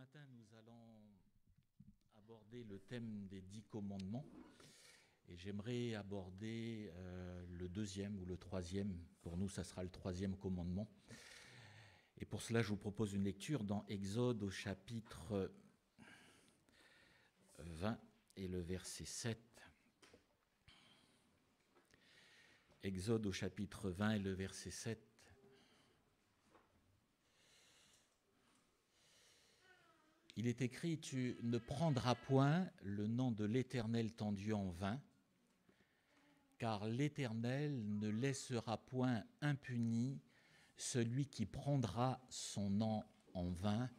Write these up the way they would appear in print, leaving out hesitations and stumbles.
matin, nous allons aborder le thème des 10 commandements. Et j'aimerais aborder le deuxième ou le troisième. Pour nous, ça sera le troisième commandement. Et pour cela, je vous propose une lecture dans Exode au chapitre 20 et le verset 7. Exode au chapitre 20 et le verset 7. Il est écrit « Tu ne prendras point le nom de l'Éternel ton Dieu en vain, car l'Éternel ne laissera point impuni celui qui prendra son nom en vain. »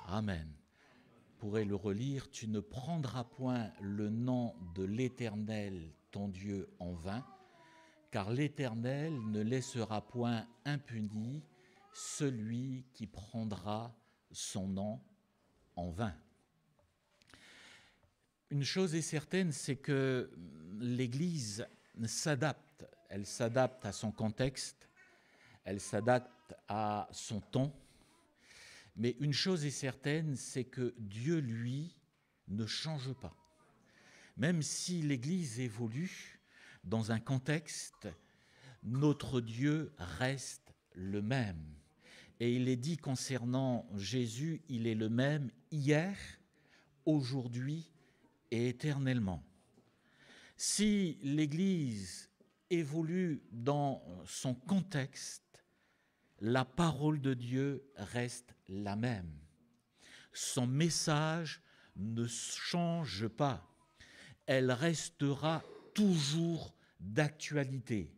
Amen. Vous pourrez le relire « Tu ne prendras point le nom de l'Éternel ton Dieu en vain, car l'Éternel ne laissera point impuni celui qui prendra son nom en vain. » Une chose est certaine, c'est que l'Église s'adapte. Elle s'adapte à son contexte, elle s'adapte à son temps. Mais une chose est certaine, c'est que Dieu, lui, ne change pas. Même si l'Église évolue dans un contexte, notre Dieu reste le même. Et il est dit concernant Jésus, il est le même hier, aujourd'hui et éternellement. Si l'Église évolue dans son contexte, la parole de Dieu reste la même. Son message ne change pas. Elle restera toujours d'actualité.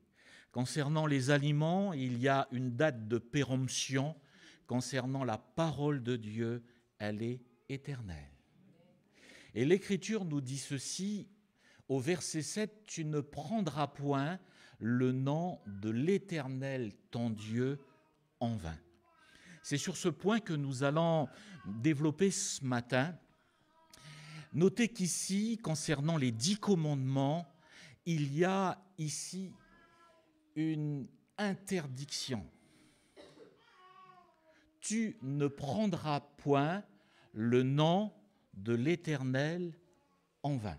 Concernant les aliments, il y a une date de péremption. Concernant la parole de Dieu, elle est éternelle. Et l'Écriture nous dit ceci, au verset 7, « Tu ne prendras point le nom de l'Éternel ton Dieu en vain. » C'est sur ce point que nous allons développer ce matin. Notez qu'ici, concernant les 10 commandements, il y a ici une interdiction. Tu ne prendras point le nom de l'Éternel en vain.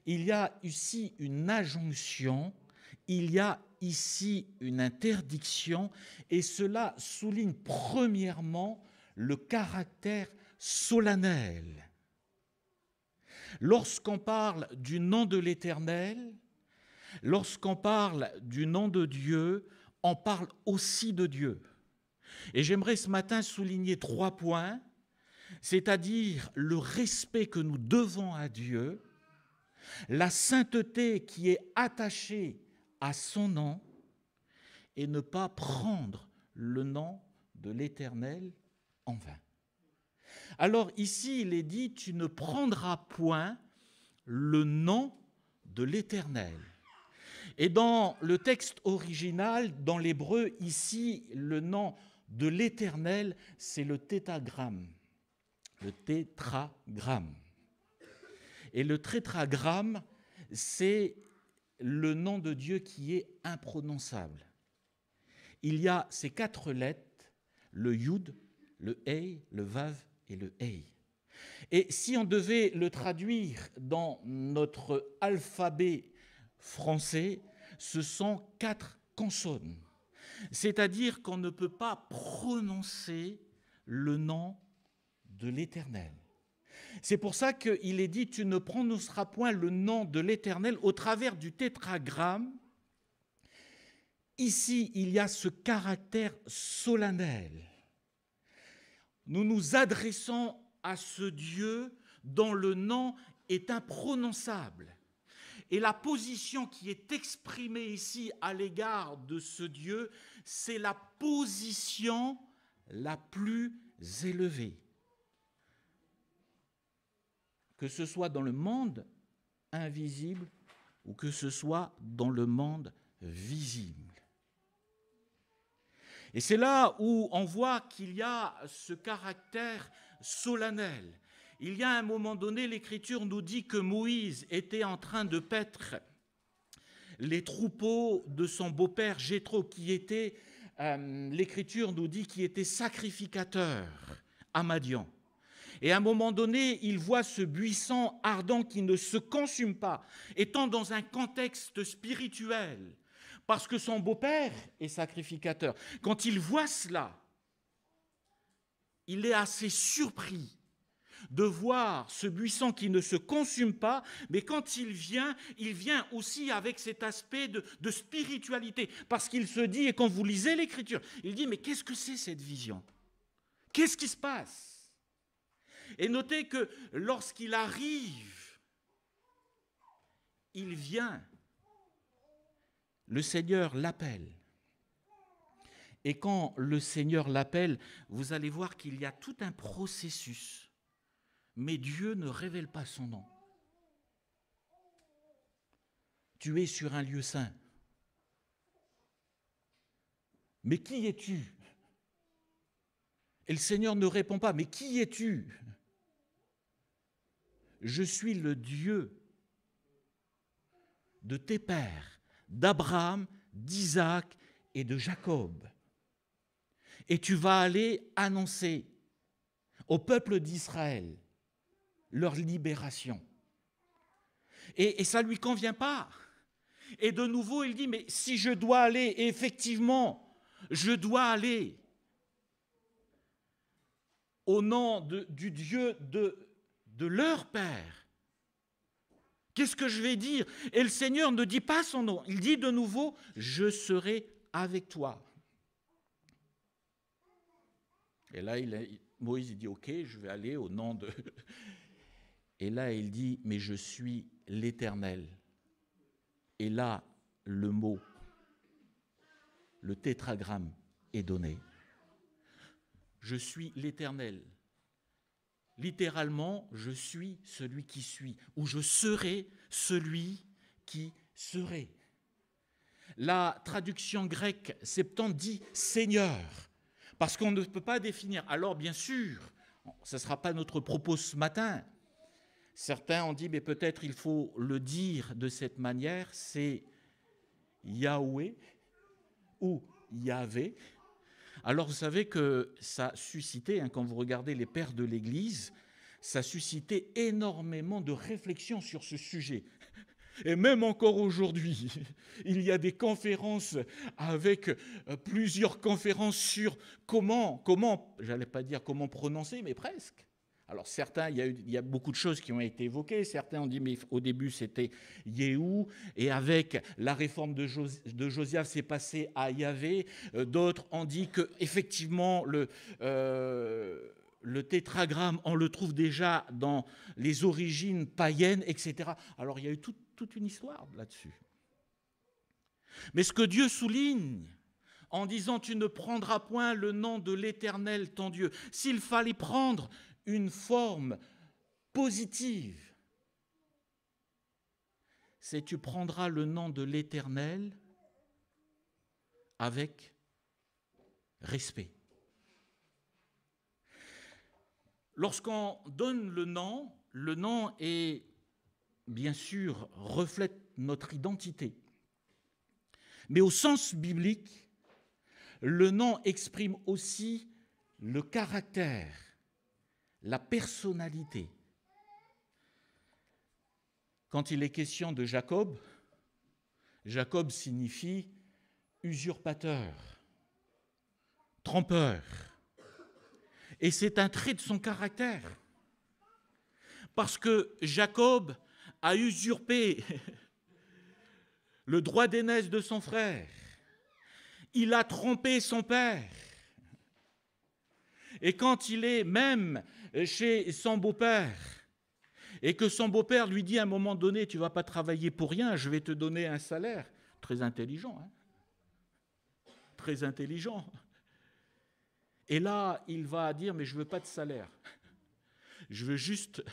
Il y a ici une injonction, il y a ici une interdiction, et cela souligne premièrement le caractère solennel. Lorsqu'on parle du nom de l'Éternel, lorsqu'on parle du nom de Dieu, on parle aussi de Dieu. Et j'aimerais ce matin souligner 3 points, c'est-à-dire le respect que nous devons à Dieu, la sainteté qui est attachée à son nom, et ne pas prendre le nom de l'Éternel en vain. Alors ici, il est dit, tu ne prendras point le nom de l'Éternel. Et dans le texte original, dans l'hébreu, ici, le nom de l'Éternel, c'est le tétragramme. Le tétragramme. Et le tétragramme, c'est le nom de Dieu qui est imprononçable. Il y a ces 4 lettres, le Yud, le Hey, le Vav et le Hey. Et si on devait le traduire dans notre alphabet français, ce sont 4 consonnes. C'est-à-dire qu'on ne peut pas prononcer le nom de l'Éternel. C'est pour ça qu'il est dit « Tu ne prononceras point le nom de l'Éternel » au travers du tétragramme. Ici, il y a ce caractère solennel. Nous nous adressons à ce Dieu dont le nom est imprononçable. Et la position qui est exprimée ici à l'égard de ce Dieu, c'est la position la plus élevée. Que ce soit dans le monde invisible ou que ce soit dans le monde visible. Et c'est là où on voit qu'il y a ce caractère solennel. Il y a un moment donné, l'Écriture nous dit que Moïse était en train de paître les troupeaux de son beau-père Jéthro, qui était, l'Écriture nous dit, qui était sacrificateur à Madian. Et à un moment donné, il voit ce buisson ardent qui ne se consume pas, étant dans un contexte spirituel, parce que son beau-père est sacrificateur. Quand il voit cela, il est assez surpris de voir ce buisson qui ne se consume pas, mais quand il vient aussi avec cet aspect de spiritualité, parce qu'il se dit, et quand vous lisez l'Écriture, il dit, mais qu'est-ce que c'est cette vision? Qu'est-ce qui se passe? Et notez que lorsqu'il arrive, il vient, le Seigneur l'appelle. Et quand le Seigneur l'appelle, vous allez voir qu'il y a tout un processus. Mais Dieu ne révèle pas son nom. Tu es sur un lieu saint. Mais qui es-tu? Et le Seigneur ne répond pas, mais qui es-tu? Je suis le Dieu de tes pères, d'Abraham, d'Isaac et de Jacob. Et tu vas aller annoncer au peuple d'Israël leur libération. Et ça ne lui convient pas. Et de nouveau, il dit, mais si je dois aller, et effectivement, je dois aller au nom du Dieu de leur père, qu'est-ce que je vais dire? Et le Seigneur ne dit pas son nom. Il dit de nouveau, je serai avec toi. Et là, Moïse dit, ok, je vais aller au nom de... Et là, il dit, mais je suis l'Éternel. Et là, le mot, le tétragramme est donné. Je suis l'Éternel. Littéralement, je suis celui qui suis, ou je serai celui qui serait. La traduction grecque Septante dit Seigneur, parce qu'on ne peut pas définir. Alors, bien sûr, ce ne sera pas notre propos ce matin. Certains ont dit, mais peut-être il faut le dire de cette manière, c'est Yahweh ou Yahvé. Alors vous savez que ça suscitait, quand vous regardez les pères de l'Église, ça suscitait énormément de réflexions sur ce sujet. Et même encore aujourd'hui, il y a des conférences avec plusieurs conférences sur comment, j'allais pas dire comment prononcer, mais presque. Alors certains, il y a beaucoup de choses qui ont été évoquées. Certains ont dit, mais au début c'était Yehou, et avec la réforme de Josias, c'est passé à Yahvé. D'autres ont dit que effectivement le tétragramme, on le trouve déjà dans les origines païennes, etc. Alors il y a eu toute une histoire là-dessus. Mais ce que Dieu souligne en disant, tu ne prendras point le nom de l'Éternel ton Dieu, s'il fallait prendre une forme positive, c'est tu prendras le nom de l'Éternel avec respect. Lorsqu'on donne le nom est, bien sûr, reflète notre identité. Mais au sens biblique, le nom exprime aussi le caractère, la personnalité. Quand il est question de Jacob, Jacob signifie usurpateur, trompeur. Et c'est un trait de son caractère. Parce que Jacob a usurpé le droit d'aînesse de son frère. Il a trompé son père. Et quand il est même chez son beau-père, et que son beau-père lui dit à un moment donné, tu ne vas pas travailler pour rien, je vais te donner un salaire. Très intelligent, hein ? Très intelligent. Et là, il va dire, mais je ne veux pas de salaire. Je veux juste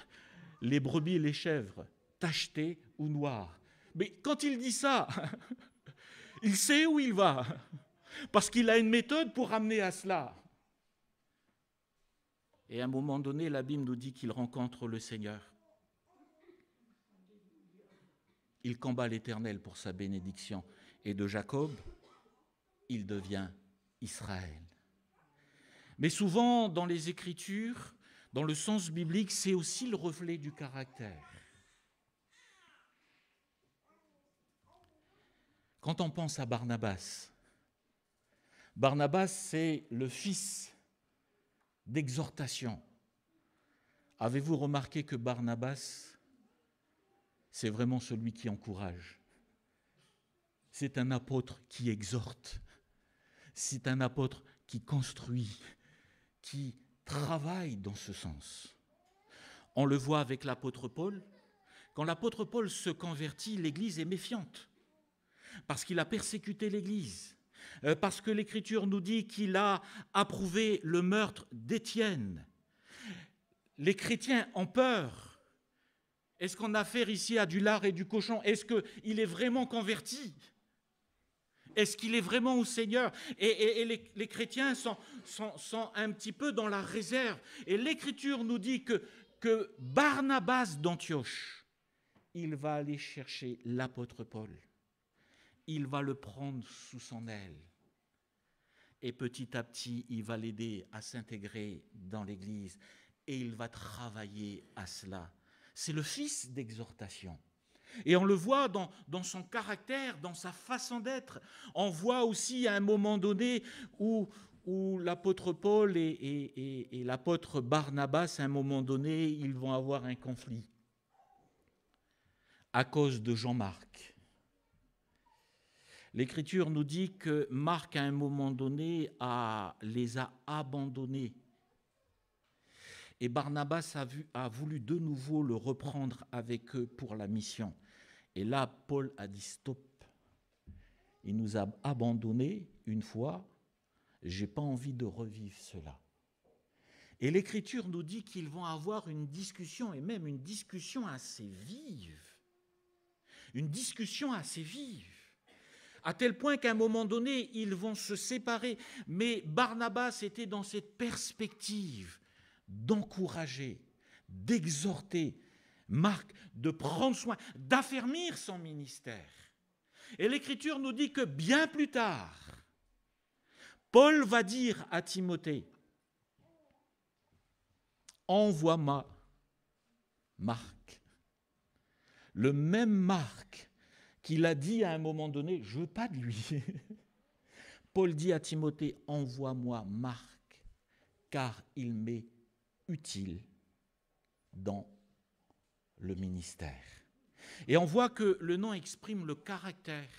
les brebis et les chèvres, tachetés ou noires. Mais quand il dit ça, il sait où il va, parce qu'il a une méthode pour amener à cela. Et à un moment donné, la Bible nous dit qu'il rencontre le Seigneur. Il combat l'Éternel pour sa bénédiction. Et de Jacob, il devient Israël. Mais souvent, dans les Écritures, dans le sens biblique, c'est aussi le reflet du caractère. Quand on pense à Barnabas, Barnabas, c'est le fils d'exhortation. Avez-vous remarqué que Barnabas, c'est vraiment celui qui encourage? C'est un apôtre qui exhorte. C'est un apôtre qui construit, qui travaille dans ce sens. On le voit avec l'apôtre Paul. Quand l'apôtre Paul se convertit, l'Église est méfiante parce qu'il a persécuté l'Église, parce que l'Écriture nous dit qu'il a approuvé le meurtre d'Étienne. Les chrétiens ont peur. Est-ce qu'on a affaire ici à du lard et du cochon? Est-ce qu'il est vraiment converti? Est-ce qu'il est vraiment au Seigneur? Et les chrétiens sont un petit peu dans la réserve. Et l'Écriture nous dit que Barnabas d'Antioche, il va aller chercher l'apôtre Paul. Il va le prendre sous son aile. Et petit à petit, il va l'aider à s'intégrer dans l'Église. Et il va travailler à cela. C'est le fils d'exhortation. Et on le voit dans son caractère, dans sa façon d'être. On voit aussi à un moment donné où l'apôtre Paul et l'apôtre Barnabas, à un moment donné, ils vont avoir un conflit à cause de Jean-Marc. L'Écriture nous dit que Marc, à un moment donné, les a abandonnés. Et Barnabas a voulu de nouveau le reprendre avec eux pour la mission. Et là, Paul a dit stop. Il nous a abandonnés une fois. Je n'ai pas envie de revivre cela. Et l'Écriture nous dit qu'ils vont avoir une discussion, et même une discussion assez vive. Une discussion assez vive. À tel point qu'à un moment donné, ils vont se séparer. Mais Barnabas était dans cette perspective d'encourager, d'exhorter Marc, de prendre soin, d'affermir son ministère. Et l'Écriture nous dit que bien plus tard, Paul va dire à Timothée, envoie-moi Marc. Le même Marc qu'il a dit à un moment donné, je ne veux pas de lui. Paul dit à Timothée, envoie-moi Marc, car il m'est utile dans le ministère. Et on voit que le nom exprime le caractère,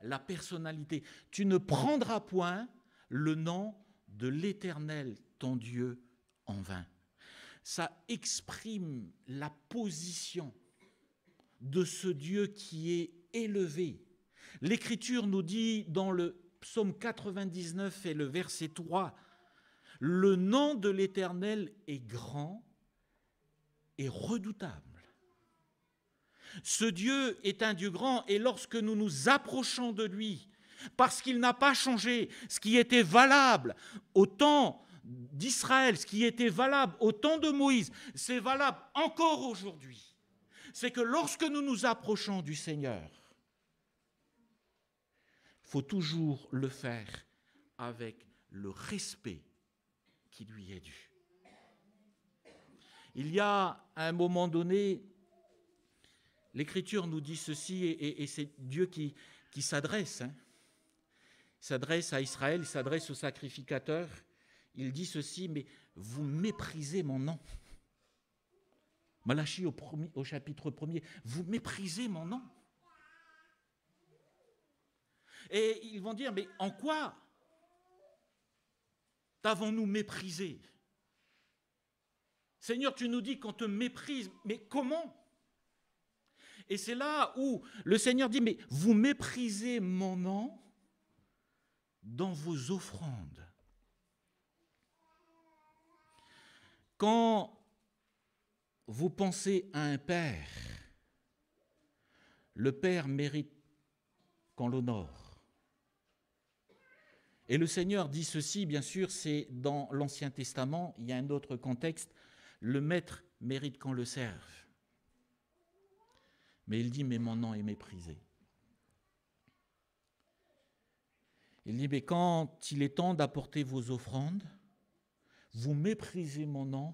la personnalité. Tu ne prendras point le nom de l'Éternel, ton Dieu, en vain. Ça exprime la position de ce Dieu qui est élevé. L'Écriture nous dit dans le psaume 99 et le verset 3, le nom de l'Éternel est grand et redoutable. Ce Dieu est un Dieu grand et lorsque nous nous approchons de lui, parce qu'il n'a pas changé, ce qui était valable au temps d'Israël, ce qui était valable au temps de Moïse, c'est valable encore aujourd'hui. C'est que lorsque nous nous approchons du Seigneur, il faut toujours le faire avec le respect qui lui est dû. Il y a un moment donné, l'Écriture nous dit ceci, et c'est Dieu qui s'adresse. Il s'adresse à Israël, il s'adresse aux sacrificateurs. Il dit ceci, mais vous méprisez mon nom. Malachie au chapitre 1er, vous méprisez mon nom. Et ils vont dire, mais en quoi t'avons-nous méprisé? Seigneur, tu nous dis qu'on te méprise, mais comment? Et c'est là où le Seigneur dit, mais vous méprisez mon nom dans vos offrandes. Quand vous pensez à un père, le père mérite qu'on l'honore. Et le Seigneur dit ceci, bien sûr, c'est dans l'Ancien Testament, il y a un autre contexte, le maître mérite qu'on le serve. Mais il dit, mais mon nom est méprisé. Il dit, mais quand il est temps d'apporter vos offrandes, Vous méprisez mon nom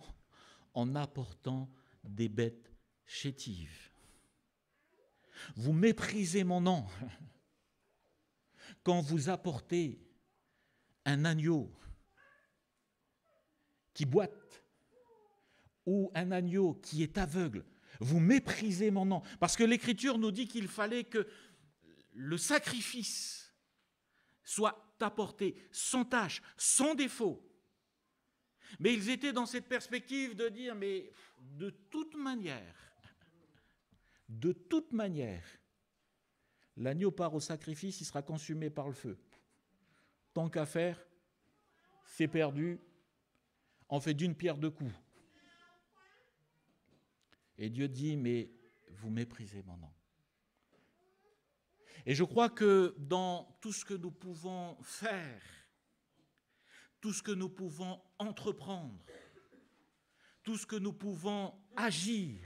en apportant des bêtes chétives. Vous méprisez mon nom quand vous apportez un agneau qui boite ou un agneau qui est aveugle. Vous méprisez mon nom. Parce que l'Écriture nous dit qu'il fallait que le sacrifice soit apporté sans tache, sans défaut. Mais ils étaient dans cette perspective de dire, mais de toute manière, l'agneau part au sacrifice, il sera consumé par le feu. Tant qu'à faire, c'est perdu, on fait d'une pierre deux coups. Et Dieu dit, mais vous méprisez mon nom. Et je crois que dans tout ce que nous pouvons faire, tout ce que nous pouvons entreprendre, tout ce que nous pouvons agir,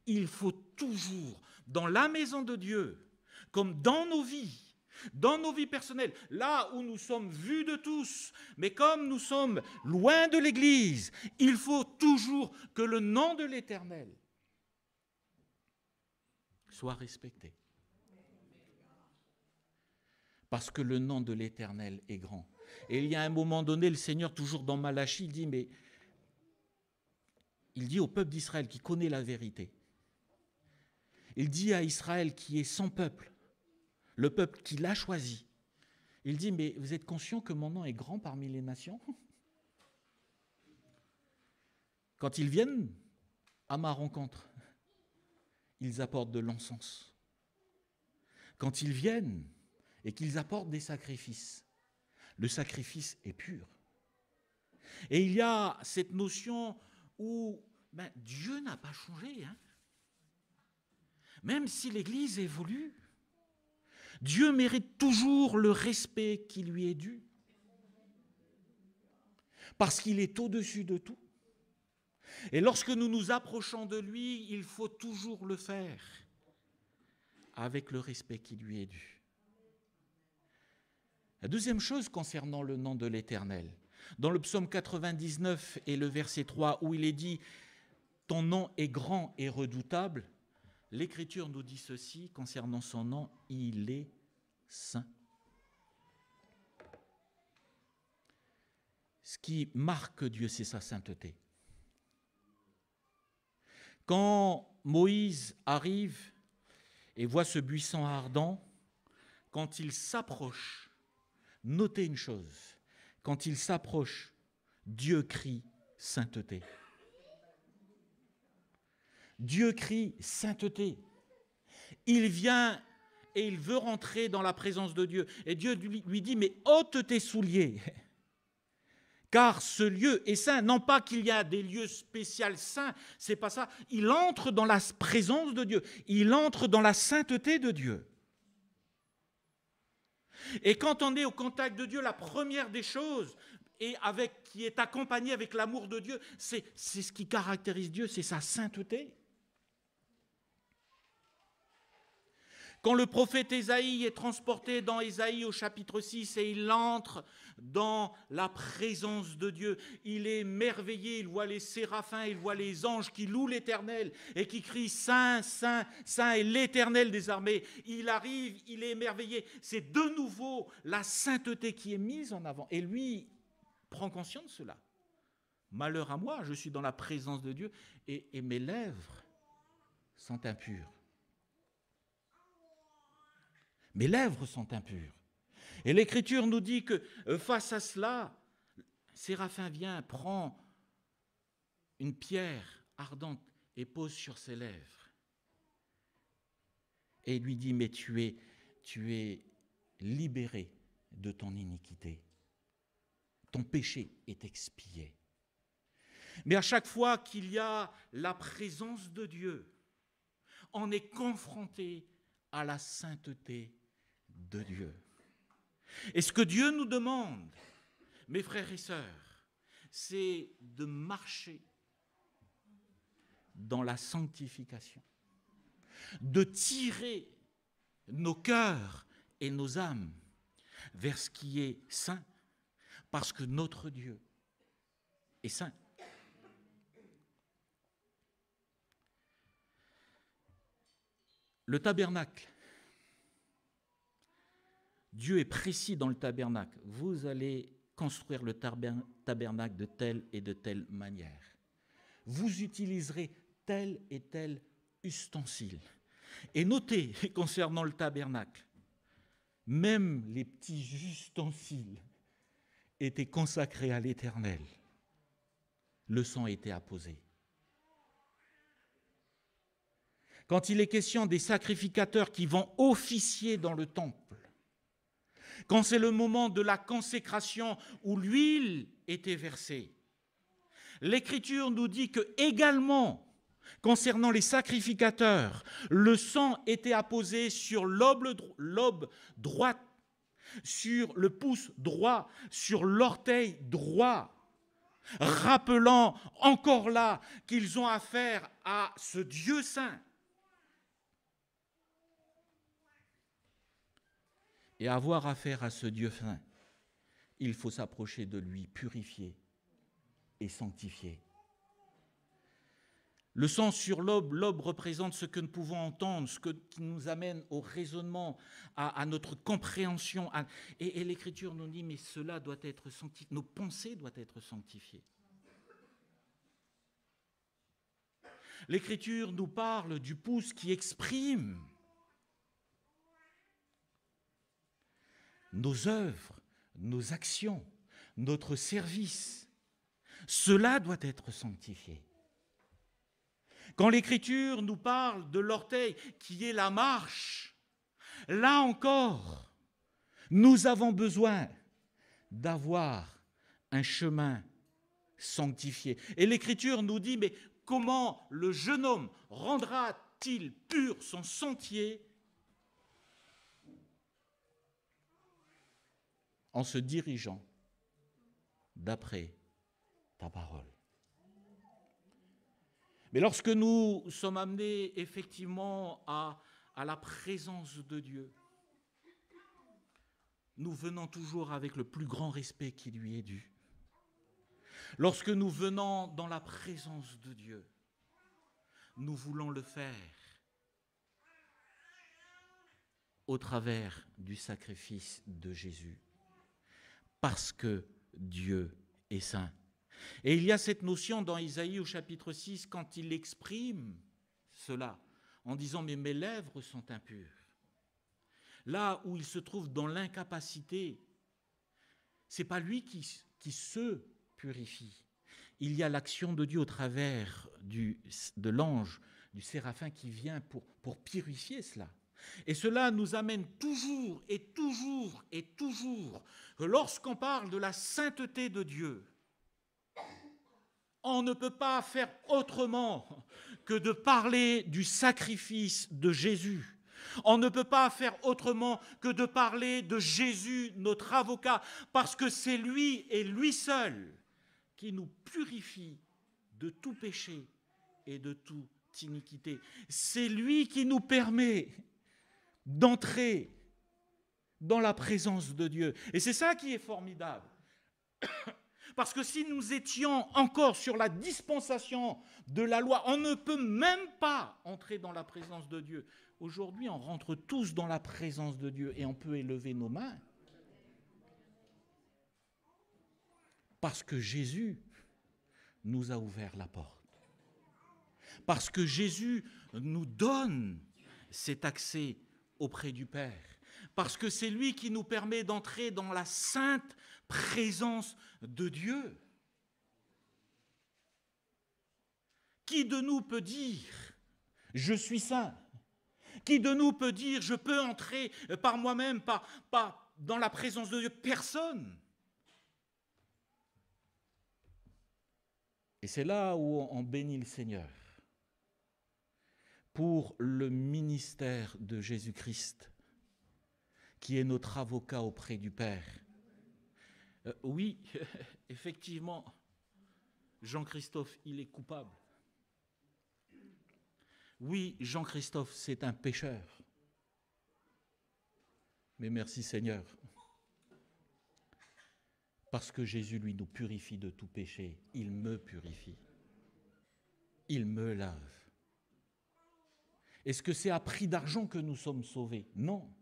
il faut toujours, dans la maison de Dieu, comme dans nos vies personnelles, là où nous sommes vus de tous, mais comme nous sommes loin de l'Église, il faut toujours que le nom de l'Éternel soit respecté. Parce que le nom de l'Éternel est grand. Et il y a un moment donné, le Seigneur, toujours dans Malachie, il dit au peuple d'Israël qui connaît la vérité, il dit à Israël qui est son peuple, le peuple qu'il a choisi, il dit, mais vous êtes conscient que mon nom est grand parmi les nations ? Quand ils viennent à ma rencontre, ils apportent de l'encens. Quand ils viennent et qu'ils apportent des sacrifices, le sacrifice est pur. Et il y a cette notion où Dieu n'a pas changé. Même si l'Église évolue, Dieu mérite toujours le respect qui lui est dû. Parce qu'il est au-dessus de tout. Et lorsque nous nous approchons de lui, il faut toujours le faire avec le respect qui lui est dû. La deuxième chose concernant le nom de l'Éternel, dans le psaume 99 et le verset 3 où il est dit « Ton nom est grand et redoutable », l'Écriture nous dit ceci concernant son nom, il est saint. Ce qui marque Dieu, c'est sa sainteté. Quand Moïse arrive et voit ce buisson ardent, quand il s'approche, notez une chose, quand il s'approche, Dieu crie sainteté. Dieu crie sainteté. Il vient et il veut rentrer dans la présence de Dieu. Et Dieu lui dit, mais ôte tes souliers, car ce lieu est saint. Non pas qu'il y a des lieux spéciaux saints, c'est pas ça. Il entre dans la présence de Dieu. Il entre dans la sainteté de Dieu. Et quand on est au contact de Dieu, la première des choses, qui est accompagnée avec l'amour de Dieu, c'est ce qui caractérise Dieu, c'est sa sainteté. Quand le prophète Ésaïe est transporté dans Ésaïe au chapitre 6 et il entre dans la présence de Dieu, il est merveillé, il voit les séraphins, il voit les anges qui louent l'Éternel et qui crient « Saint, Saint, Saint est l'Éternel des armées ». Il arrive, il est émerveillé. C'est de nouveau la sainteté qui est mise en avant. Et lui prend conscience de cela. Malheur à moi, je suis dans la présence de Dieu et mes lèvres sont impures. Mes lèvres sont impures. Et l'Écriture nous dit que face à cela, Séraphin vient, prend une pierre ardente et pose sur ses lèvres. Et lui dit, mais tu es libéré de ton iniquité. Ton péché est expié. Mais à chaque fois qu'il y a la présence de Dieu, on est confronté à la sainteté de Dieu. Et ce que Dieu nous demande, mes frères et sœurs, c'est de marcher dans la sanctification, de tirer nos cœurs et nos âmes vers ce qui est saint, parce que notre Dieu et saint. Le tabernacle. Dieu est précis dans le tabernacle. Vous allez construire le tabernacle de telle et de telle manière. Vous utiliserez tel et tel ustensile. Et notez, concernant le tabernacle, même les petits ustensiles étaient consacrés à l'Éternel. Le sang était apposé. Quand il est question des sacrificateurs qui vont officier dans le temple, quand c'est le moment de la consécration où l'huile était versée, l'Écriture nous dit que également, concernant les sacrificateurs, le sang était apposé sur l'aube droite, sur le pouce droit, sur l'orteil droit, rappelant encore là qu'ils ont affaire à ce Dieu saint. Et avoir affaire à ce Dieu saint, il faut s'approcher de lui, purifié et sanctifié. Le sang sur l'aube représente ce que nous pouvons entendre, qui nous amène au raisonnement, à notre compréhension. Et l'Écriture nous dit, mais cela doit être sanctifié, nos pensées doivent être sanctifiées. L'Écriture nous parle du pouce qui exprime nos œuvres, nos actions, notre service. Cela doit être sanctifié. Quand l'Écriture nous parle de l'orteil qui est la marche, là encore, nous avons besoin d'avoir un chemin sanctifié. Et l'Écriture nous dit, mais comment le jeune homme rendra-t-il pur son sentier en se dirigeant d'après ta parole. Mais lorsque nous sommes amenés effectivement à la présence de Dieu, nous venons toujours avec le plus grand respect qui lui est dû. Lorsque nous venons dans la présence de Dieu, nous voulons le faire au travers du sacrifice de Jésus. Parce que Dieu est saint. Et il y a cette notion dans Isaïe au chapitre 6, quand il exprime cela, en disant « mais mes lèvres sont impures ». Là où il se trouve dans l'incapacité, ce n'est pas lui qui se purifie. Il y a l'action de Dieu au travers de l'ange, du séraphin qui vient pour purifier cela. Et cela nous amène toujours et toujours et toujours que lorsqu'on parle de la sainteté de Dieu, on ne peut pas faire autrement que de parler du sacrifice de Jésus. On ne peut pas faire autrement que de parler de Jésus, notre avocat, parce que c'est lui et lui seul qui nous purifie de tout péché et de toute iniquité. C'est lui qui nous permet d'entrer dans la présence de Dieu. Et c'est ça qui est formidable. Parce que si nous étions encore sur la dispensation de la loi, on ne peut même pas entrer dans la présence de Dieu. Aujourd'hui, on rentre tous dans la présence de Dieu et on peut élever nos mains. Parce que Jésus nous a ouvert la porte. Parce que Jésus nous donne cet accès auprès du Père. Parce que c'est lui qui nous permet d'entrer dans la sainte présence de Dieu. Qui de nous peut dire « je suis saint » ? Qui de nous peut dire « je peux entrer par moi-même, dans la présence de Dieu » ? Personne. Et c'est là où on bénit le Seigneur pour le ministère de Jésus-Christ, qui est notre avocat auprès du Père. Oui, effectivement, Jean-Christophe, il est coupable. Oui, Jean-Christophe, c'est un pécheur. Mais merci Seigneur. Parce que Jésus, lui, nous purifie de tout péché. Il me purifie. Il me lave. Est-ce que c'est à prix d'argent que nous sommes sauvés? Non.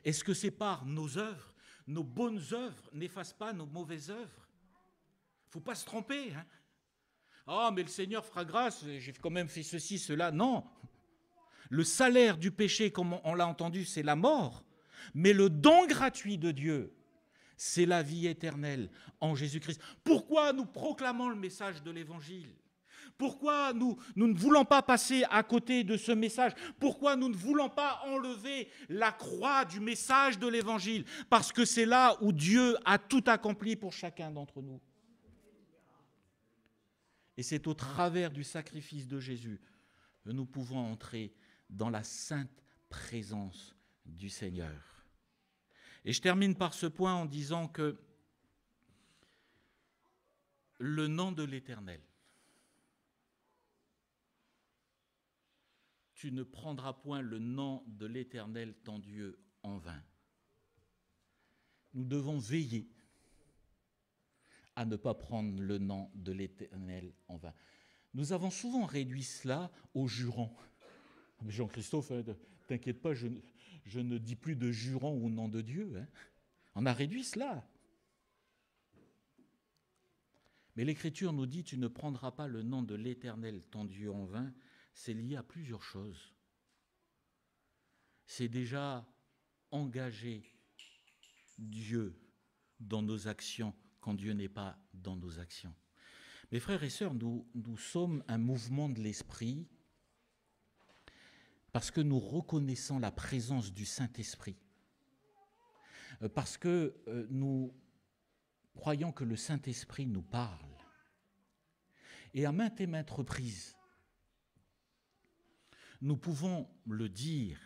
Est-ce que c'est par nos œuvres? Nos bonnes œuvres n'effacent pas nos mauvaises œuvres. Il ne faut pas se tromper. Hein. Ah, mais le Seigneur fera grâce, j'ai quand même fait ceci, cela. Non. Le salaire du péché, comme on l'a entendu, c'est la mort. Mais le don gratuit de Dieu, c'est la vie éternelle en Jésus-Christ. Pourquoi nous proclamons le message de l'Évangile? Pourquoi nous ne voulons pas passer à côté de ce message? Pourquoi nous ne voulons pas enlever la croix du message de l'Évangile? Parce que c'est là où Dieu a tout accompli pour chacun d'entre nous. Et c'est au travers du sacrifice de Jésus que nous pouvons entrer dans la sainte présence du Seigneur. Et je termine par ce point en disant que le nom de l'Éternel, tu ne prendras point le nom de l'Éternel ton Dieu en vain. Nous devons veiller à ne pas prendre le nom de l'Éternel en vain. Nous avons souvent réduit cela au jurant. Mais Jean-Christophe, t'inquiète pas, je ne dis plus de jurant au nom de Dieu. Hein. On a réduit cela. Mais l'Écriture nous dit, tu ne prendras pas le nom de l'Éternel ton Dieu en vain. C'est lié à plusieurs choses. C'est déjà engager Dieu dans nos actions quand Dieu n'est pas dans nos actions. Mes frères et sœurs, nous sommes un mouvement de l'Esprit parce que nous reconnaissons la présence du Saint-Esprit, parce que nous croyons que le Saint-Esprit nous parle. Et à maintes et maintes reprises, nous pouvons le dire,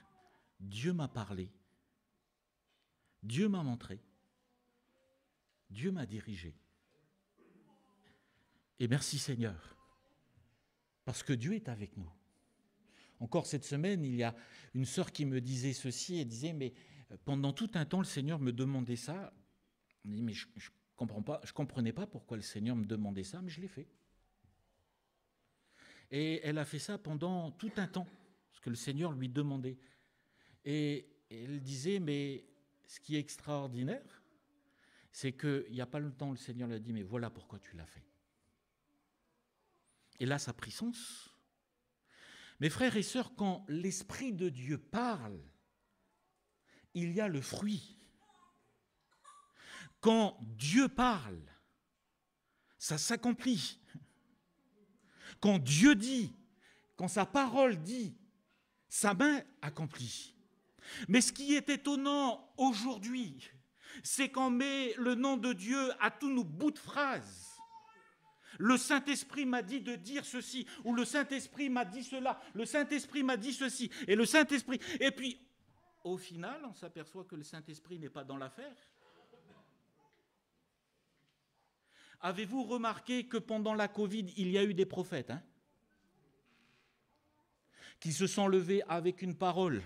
Dieu m'a parlé, Dieu m'a montré, Dieu m'a dirigé. Et merci Seigneur, parce que Dieu est avec nous. Encore cette semaine, il y a une sœur qui me disait ceci, elle disait, mais pendant tout un temps, le Seigneur me demandait ça. Elle dit, mais je ne comprenais pas pourquoi le Seigneur me demandait ça, mais je l'ai fait. Et elle a fait ça pendant tout un temps, ce que le Seigneur lui demandait. Et elle disait, mais ce qui est extraordinaire, c'est qu'il n'y a pas longtemps, le Seigneur lui a dit, mais voilà pourquoi tu l'as fait. Et là, ça a pris sens. Mes frères et sœurs, quand l'Esprit de Dieu parle, il y a le fruit. Quand Dieu parle, ça s'accomplit. Quand Dieu dit, quand sa parole dit, sa main accomplit. Mais ce qui est étonnant aujourd'hui, c'est qu'on met le nom de Dieu à tous nos bouts de phrases. Le Saint-Esprit m'a dit de dire ceci, ou le Saint-Esprit m'a dit cela, le Saint-Esprit m'a dit ceci, et le Saint-Esprit... Et puis, au final, on s'aperçoit que le Saint-Esprit n'est pas dans l'affaire. Avez-vous remarqué que pendant la Covid, il y a eu des prophètes qui se sont levés avec une parole,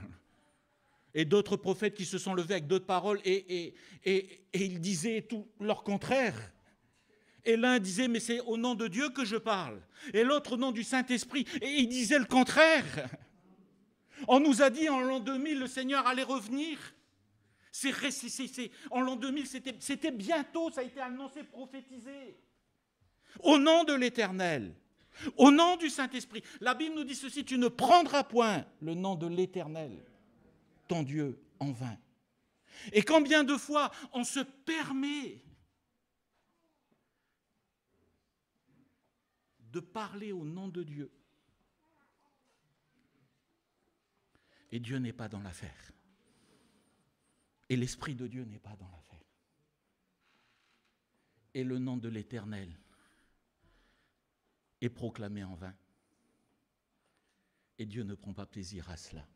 et d'autres prophètes qui se sont levés avec d'autres paroles, et ils disaient tout leur contraire. Et l'un disait, mais c'est au nom de Dieu que je parle. Et l'autre au nom du Saint-Esprit. Et il disait le contraire. On nous a dit en l'an 2000, le Seigneur allait revenir. En l'an 2000, c'était bientôt, ça a été annoncé, prophétisé. Au nom de l'Éternel, au nom du Saint-Esprit. La Bible nous dit ceci, tu ne prendras point le nom de l'Éternel, ton Dieu, en vain. Et combien de fois on se permet de parler au nom de Dieu. Et Dieu n'est pas dans l'affaire. Et l'Esprit de Dieu n'est pas dans l'affaire. Et le nom de l'Éternel est proclamé en vain. Et Dieu ne prend pas plaisir à cela.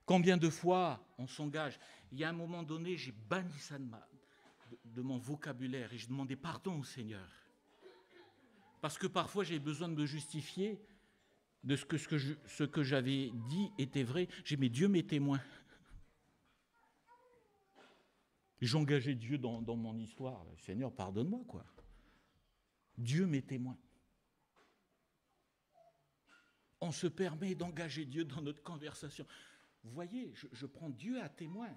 Combien de fois on s'engage? Il y a un moment donné, j'ai banni ça de mon vocabulaire et je demandais pardon au Seigneur. Parce que parfois j'ai besoin de me justifier de ce que j'avais dit était vrai. J'ai dit, mais Dieu m'est témoin. J'ai engagé Dieu dans mon histoire. Seigneur, pardonne-moi, quoi. Dieu m'est témoin. On se permet d'engager Dieu dans notre conversation. Vous voyez, je prends Dieu à témoin.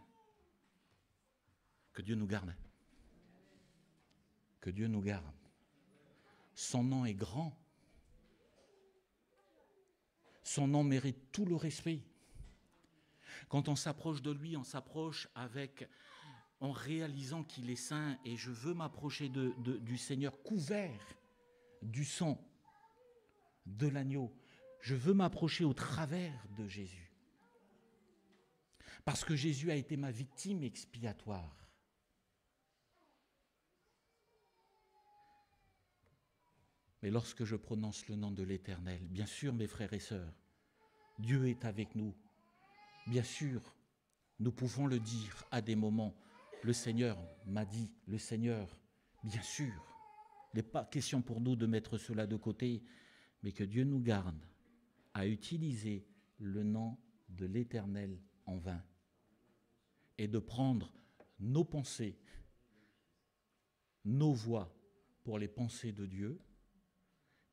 Que Dieu nous garde. Que Dieu nous garde. Son nom est grand. Son nom mérite tout le respect. Quand on s'approche de lui, on s'approche en réalisant qu'il est saint, et je veux m'approcher du Seigneur couvert du sang de l'agneau. Je veux m'approcher au travers de Jésus. Parce que Jésus a été ma victime expiatoire. Mais lorsque je prononce le nom de l'Éternel, bien sûr, mes frères et sœurs, Dieu est avec nous. Bien sûr, nous pouvons le dire à des moments. Le Seigneur m'a dit, le Seigneur, bien sûr. Il n'est pas question pour nous de mettre cela de côté, mais que Dieu nous garde à utiliser le nom de l'Éternel en vain et de prendre nos pensées, nos voix pour les pensées de Dieu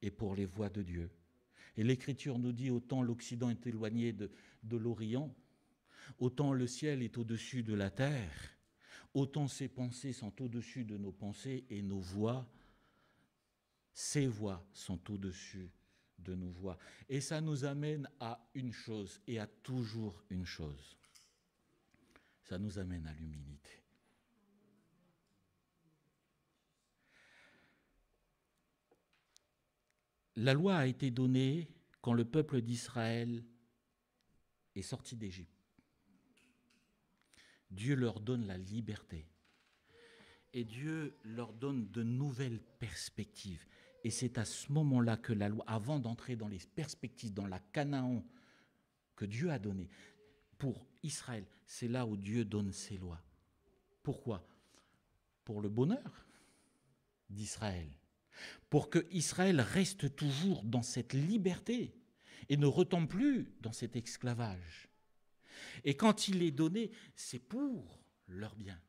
et pour les voix de Dieu. Et l'Écriture nous dit, autant l'Occident est éloigné de l'Orient, autant le ciel est au-dessus de la terre, autant ses pensées sont au-dessus de nos pensées et nos voix, ses voix sont au-dessus de nos voix. Et ça nous amène à une chose, et à toujours une chose. Ça nous amène à l'humilité. La loi a été donnée quand le peuple d'Israël est sorti d'Égypte. Dieu leur donne la liberté. Et Dieu leur donne de nouvelles perspectives. Et c'est à ce moment-là que la loi, avant d'entrer dans les perspectives, dans la Canaan que Dieu a donnée, pour Israël, c'est là où Dieu donne ses lois. Pourquoi ? Pour le bonheur d'Israël. Pour que Israël reste toujours dans cette liberté et ne retombe plus dans cet esclavage. Et quand il est donné, c'est pour leur bien.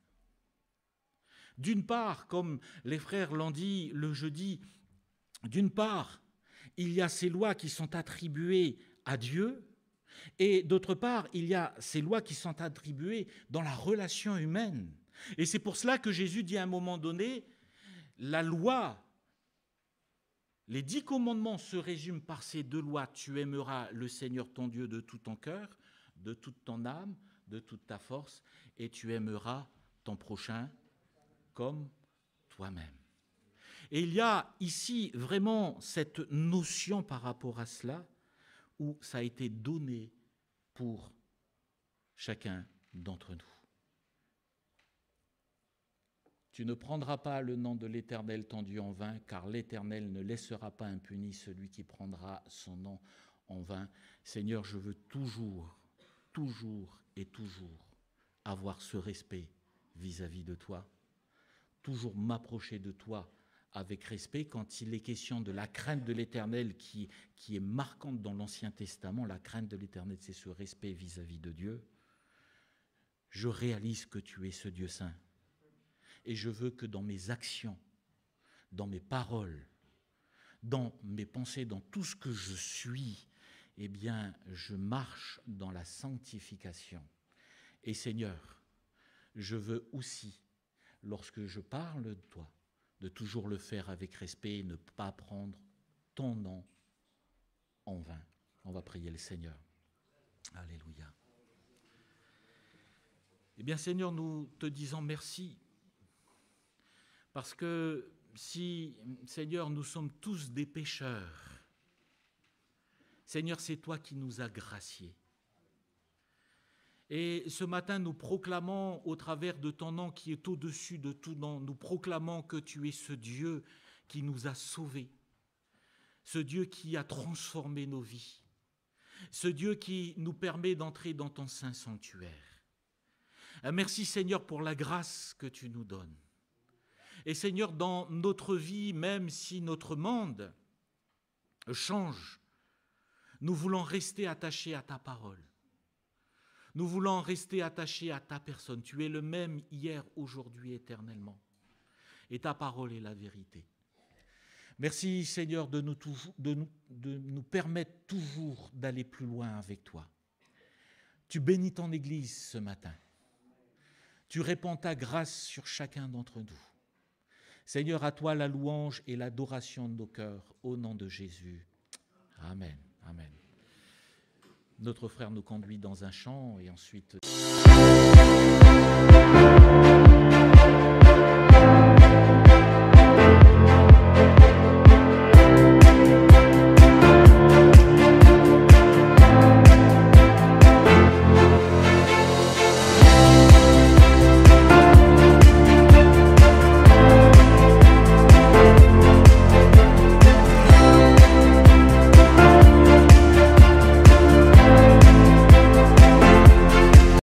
D'une part, comme les frères l'ont dit le jeudi, d'une part, il y a ces lois qui sont attribuées à Dieu, et d'autre part, il y a ces lois qui sont attribuées dans la relation humaine. Et c'est pour cela que Jésus dit à un moment donné, la loi, les 10 commandements se résument par ces 2 lois. Tu aimeras le Seigneur ton Dieu de tout ton cœur, de toute ton âme, de toute ta force, et tu aimeras ton prochain comme toi-même. Et il y a ici vraiment cette notion par rapport à cela, où ça a été donné pour chacun d'entre nous. Tu ne prendras pas le nom de l'Éternel ton Dieu en vain, car l'Éternel ne laissera pas impuni celui qui prendra son nom en vain. Seigneur, je veux toujours avoir ce respect vis-à-vis de toi, toujours m'approcher de toi avec respect quand il est question de la crainte de l'Éternel qui est marquante dans l'Ancien Testament. La crainte de l'Éternel, c'est ce respect vis-à-vis de Dieu. Je réalise que tu es ce Dieu saint. Et je veux que dans mes actions, dans mes paroles, dans mes pensées, dans tout ce que je suis, eh bien, je marche dans la sanctification. Et Seigneur, je veux aussi, lorsque je parle de toi, de toujours le faire avec respect et ne pas prendre ton nom en vain. On va prier le Seigneur. Alléluia. Eh bien, Seigneur, nous te disons merci. Parce que si, Seigneur, nous sommes tous des pécheurs, Seigneur, c'est toi qui nous as graciés. Et ce matin, nous proclamons au travers de ton nom qui est au-dessus de tout nom, nous proclamons que tu es ce Dieu qui nous a sauvés, ce Dieu qui a transformé nos vies, ce Dieu qui nous permet d'entrer dans ton saint sanctuaire. Merci Seigneur pour la grâce que tu nous donnes. Et Seigneur, dans notre vie, même si notre monde change, nous voulons rester attachés à ta parole. Nous voulons rester attachés à ta personne. Tu es le même hier, aujourd'hui, éternellement. Et ta parole est la vérité. Merci Seigneur de nous permettre toujours d'aller plus loin avec toi. Tu bénis ton Église ce matin. Tu répands ta grâce sur chacun d'entre nous. Seigneur, à toi la louange et l'adoration de nos cœurs, au nom de Jésus. Amen. Amen. Notre frère nous conduit dans un chant et ensuite...